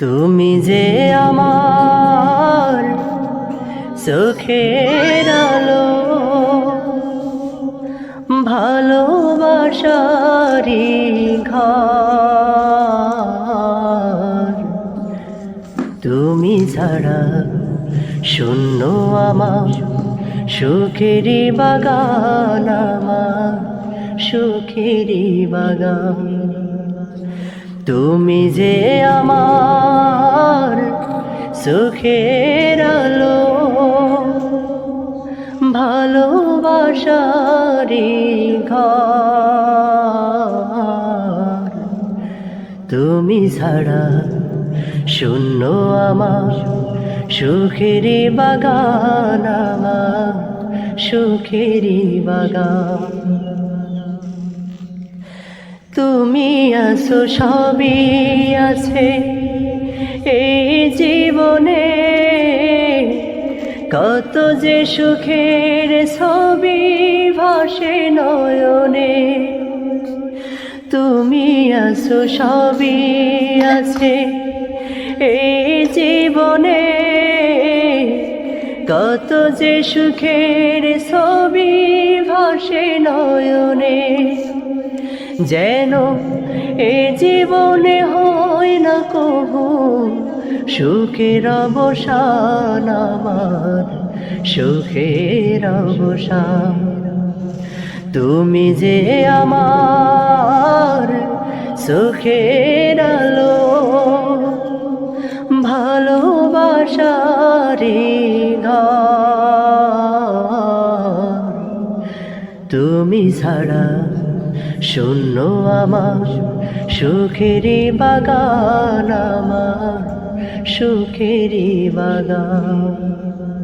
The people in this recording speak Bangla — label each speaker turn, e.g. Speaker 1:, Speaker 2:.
Speaker 1: তুমি যে আমার চোখের আলো, ভালোবাসারি ঘর। তুমি ছাড়া শূন্য আমার সুখেরি বাগান, আমার সুখেরি বাগান। তুমি যে আমার সুখের আলো, ভালোবাসারি ঘর। তুমি ছাড়া শূন্য আমার সুখেরি বাগান, আমার সুখেরি বাগান। তুমি আছো সবই আছে এই জীবনে, কত যে সুখের ছবি ভাসে নয়নে। তুমি আছো সবই আছে এই জীবনে, কত যে সুখের ছবি ভাসে নয়নে। যেন এ জীবনে হয় না কবু সুখের অবসান, আমার সুখের অবসান। তুমি যে আমার সুখের আলো, ভালোবাসারি ঘর। তুমি ছাড়া শূন্য আমার সুখেরি বাগান, আমার সুখেরি বাগান।